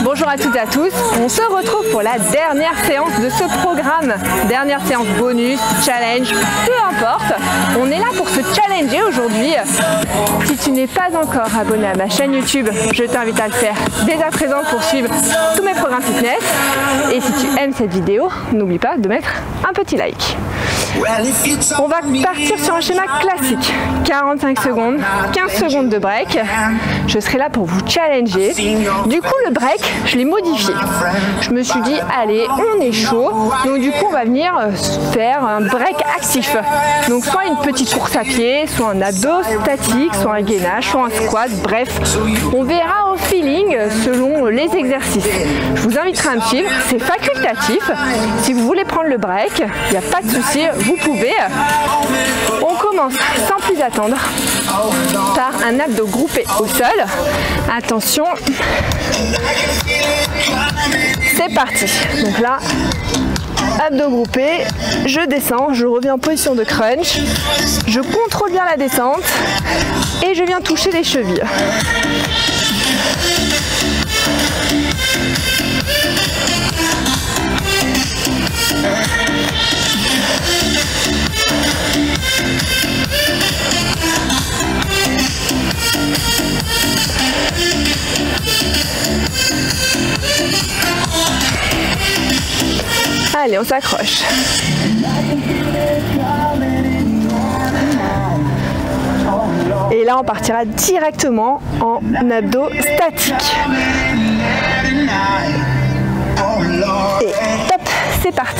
Bonjour à toutes et à tous, on se retrouve pour la dernière séance de ce programme. Dernière séance bonus, challenge, peu importe. On est là pour se challenger aujourd'hui. Si tu n'es pas encore abonné à ma chaîne YouTube, je t'invite à le faire dès à présent pour suivre tous mes programmes fitness. Et si tu aimes cette vidéo, n'oublie pas de mettre un petit like. On va partir sur un schéma classique, 45 secondes, 15 secondes de break. Je serai là pour vous challenger. Du coup, le break, je l'ai modifié. Je me suis dit, allez, on est chaud. Donc du coup, on va venir faire un break actif. Donc soit une petite course à pied, soit un abdos statique, soit un gainage, soit un squat. Bref, on verra au feeling selon les exercices. Je vous inviterai à me suivre, c'est facultatif. Si vous voulez prendre le break, il n'y a pas de souci, vous pouvez. On commence sans plus attendre par un abdos groupé au sol. Attention, c'est parti. Donc là, abdos groupés, je descends, je reviens en position de crunch, je contrôle bien la descente et je viens toucher les chevilles. Allez, on s'accroche. Et là, on partira directement en abdos statique. Et top, c'est parti.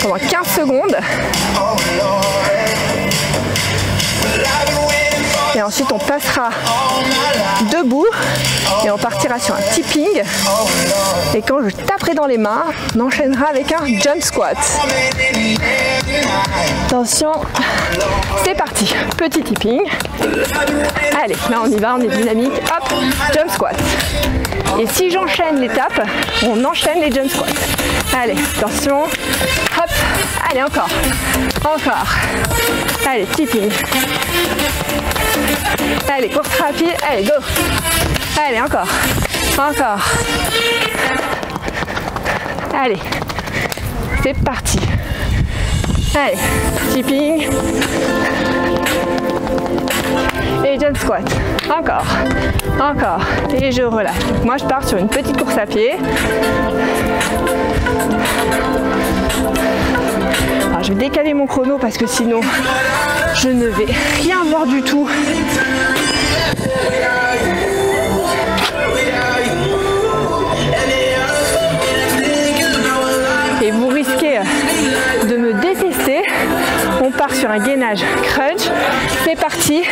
Pendant 15 secondes. Et ensuite, on passera debout et on partira sur un tipping. Et quand je taperai dans les mains, on enchaînera avec un jump squat. Attention, c'est parti. Petit tipping. Allez, là on y va, on est dynamique. Hop, jump squat. Et si j'enchaîne l'étape, on enchaîne les jump squats. Allez, attention. Hop, allez, encore. Encore. Allez, tipping. Allez, course rapide, allez, go. Allez, encore. Encore. Allez, c'est parti. Allez, tipping. Et jump squat. Encore. Encore. Et je relâche. Donc moi, je pars sur une petite course à pied. Alors, je vais décaler mon chrono parce que sinon, je ne vais rien voir du tout. Et vous risquez de me détester. On part sur un gainage crunch. C'est parti.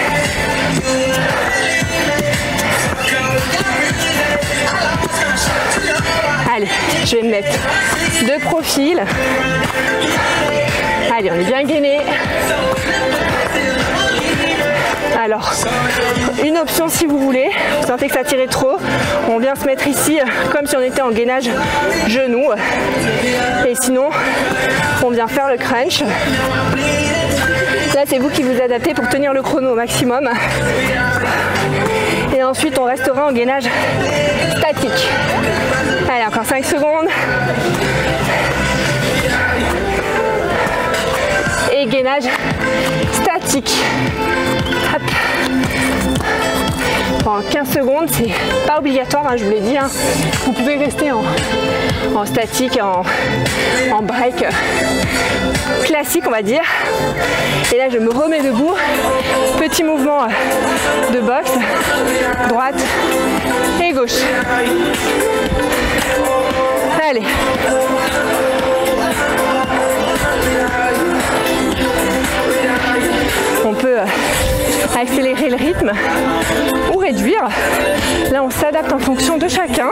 Allez, je vais me mettre de profil. Allez, on est bien gainé. Alors, une option si vous voulez, vous sentez que ça tirait trop, on vient se mettre ici comme si on était en gainage genou. Et sinon, on vient faire le crunch. Là, c'est vous qui vous adaptez pour tenir le chrono au maximum. Et ensuite, on restera en gainage statique. Allez, encore 5 secondes. Et gainage statique. Hop. Pendant 15 secondes, c'est pas obligatoire, hein, je vous l'ai dit. Hein. Vous pouvez rester en statique, en break classique, on va dire. Et là, je me remets debout. Petit mouvement de boxe, droite et gauche. Allez. On peut accélérer le rythme ou réduire. Là, on s'adapte en fonction de chacun.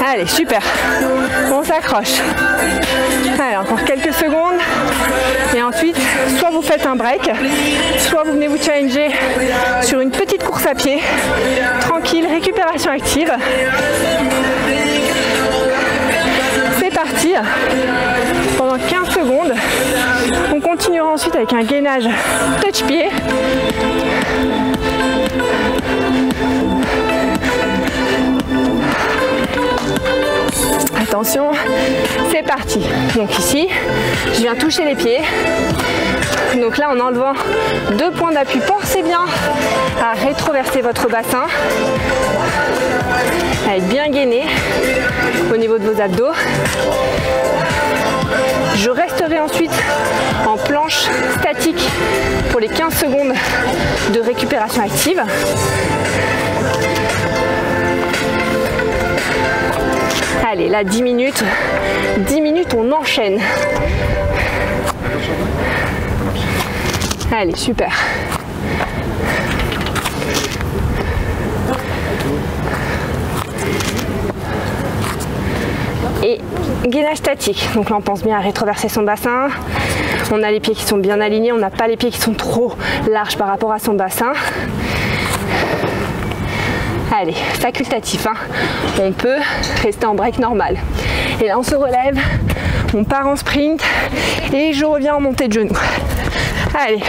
Allez, super. On s'accroche. Allez, encore quelques secondes. Et ensuite, soit vous faites un break, soit vous venez vous challenger sur une petite course à pied. Tranquille, récupération active. C'est parti. Pendant 15 secondes, on continuera ensuite avec un gainage touch-pied. Attention, c'est parti. Donc ici, je viens toucher les pieds. Donc là, en enlevant 2 points d'appui, pensez bien à rétroverser votre bassin, à être bien gainé au niveau de vos abdos. Je resterai ensuite en planche statique pour les 15 secondes de récupération active. Allez, là 10 minutes, on enchaîne. Allez, super. Et gainage statique. Donc là, on pense bien à rétroverser son bassin. On a les pieds qui sont bien alignés. On n'a pas les pieds qui sont trop larges par rapport à son bassin. Allez, facultatif, hein. On peut rester en break normal. Et là, on se relève. On part en sprint. Et je reviens en montée de genoux. Allez.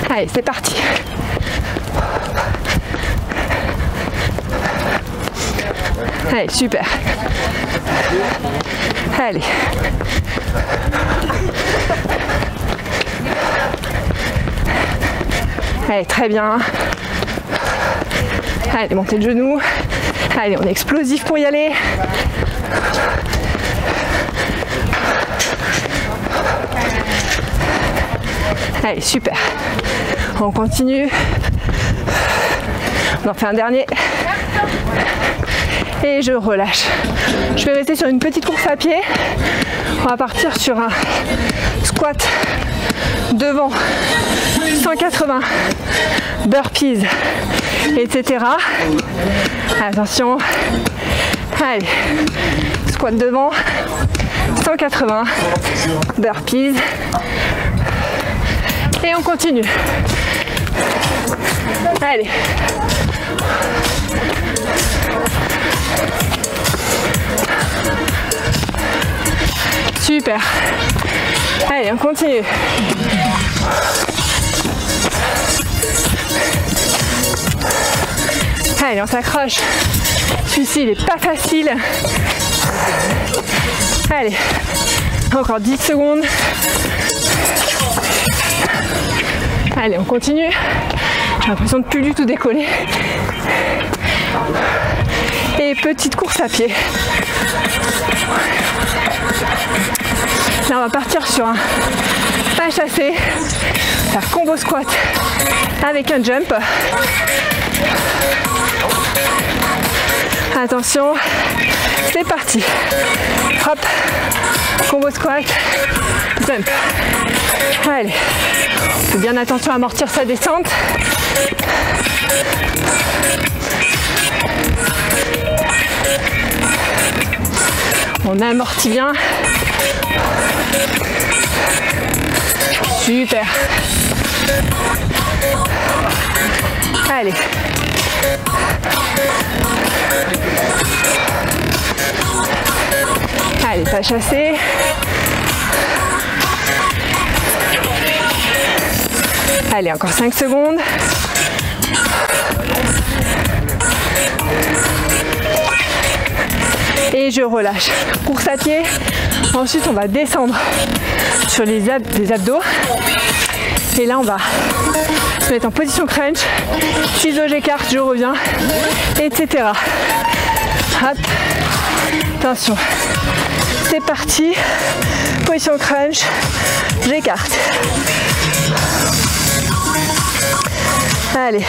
Allez, c'est parti. Allez, super. Allez. Allez, très bien. Allez, montée de genoux. Allez, on est explosif pour y aller. Allez, super. On continue. On en fait un dernier. Et je relâche. Je vais rester sur une petite course à pied. On va partir sur un squat devant 180 burpees, etc. Attention. Allez. Squat devant 180 burpees. Et on continue. Allez. Super. Allez, on continue. Allez, on s'accroche. Celui-ci, il n'est pas facile. Allez, encore 10 secondes. Allez, on continue. J'ai l'impression de plus du tout décoller. Et petite course à pied. Là, on va partir sur un pas chassé, faire combo squat avec un jump. Attention, c'est parti. Hop, combo squat, jump. Allez, on fait bien attention à amortir sa descente. On amortit bien. Super. Allez. Allez, pas chassé. Allez, encore 5 secondes. Et je relâche. Course à pied. Ensuite, on va descendre sur les abdos. Et là, on va se mettre en position crunch. Ciseaux, j'écarte, je reviens, etc. Hop. Attention. C'est parti. Position crunch. J'écarte. Allez.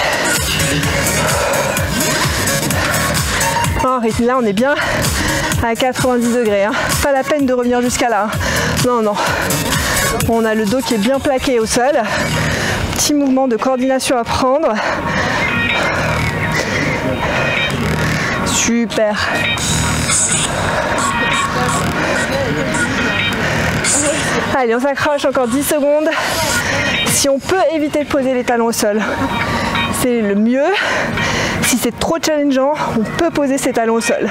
En rythme, là on est bien à 90 degrés. Hein. Pas la peine de revenir jusqu'à là. Hein. Non, non. On a le dos qui est bien plaqué au sol. Petit mouvement de coordination à prendre. Super. Allez, on s'accroche encore 10 secondes. Si on peut éviter de poser les talons au sol, c'est le mieux. Si c'est trop challengeant, on peut poser ses talons au sol.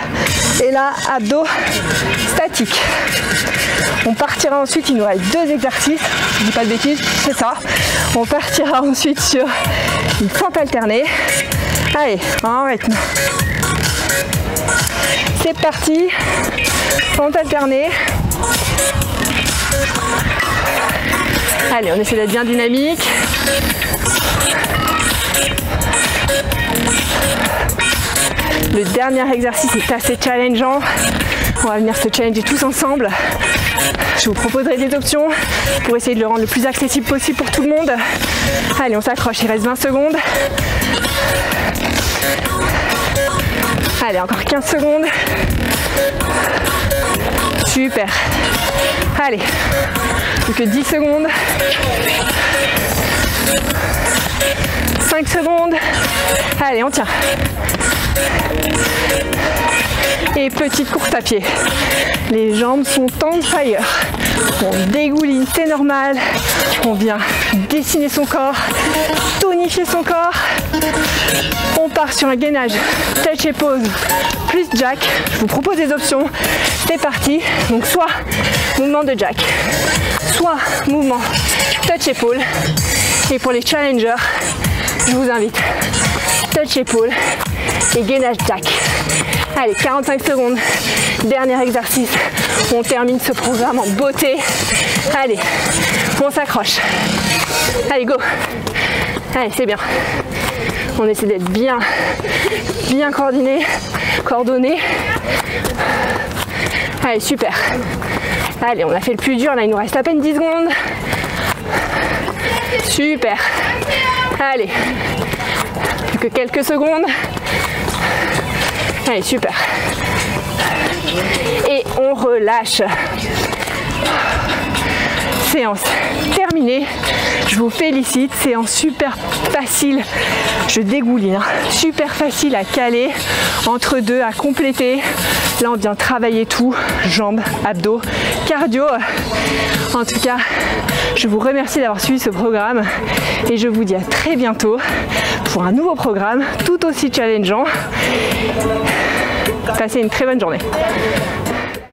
Et là, abdos statiques. On partira ensuite, il nous reste 2 exercices, je dis pas de bêtises, c'est ça. On partira ensuite sur une fente alternée. Allez, en rythme. C'est parti, fente alternée. Allez, on essaie d'être bien dynamique. Le dernier exercice est assez challengeant. On va venir se challenger tous ensemble. Je vous proposerai des options pour essayer de le rendre le plus accessible possible pour tout le monde. Allez, on s'accroche, il reste 20 secondes. Allez, encore 15 secondes. Super. Allez, plus que 10 secondes. 5 secondes. Allez, on tient. Et petite course à pied. Les jambes sont on fire. On dégouline, c'est normal. On vient dessiner son corps, tonifier son corps. On part sur un gainage touch et pause plus jack. Je vous propose des options. C'est parti. Donc soit mouvement de jack, soit mouvement touch épaule. Et pour les challengers, je vous invite touch épaule et gainage jack. Allez, 45 secondes, dernier exercice. On termine ce programme en beauté. Allez, on s'accroche. Allez, go. Allez, c'est bien. On essaie d'être bien coordonné. Allez, super. Allez, on a fait le plus dur, là il nous reste à peine 10 secondes. Super. Allez, plus que quelques secondes. Allez, super. Et on relâche. Séance terminée. Je vous félicite. Séance super facile. Je dégouline. Super facile à caler. Entre deux, à compléter. Là, on vient travailler tout. Jambes, abdos, cardio. En tout cas, je vous remercie d'avoir suivi ce programme. Et je vous dis à très bientôt pour un nouveau programme tout aussi challengeant. Passez une très bonne journée.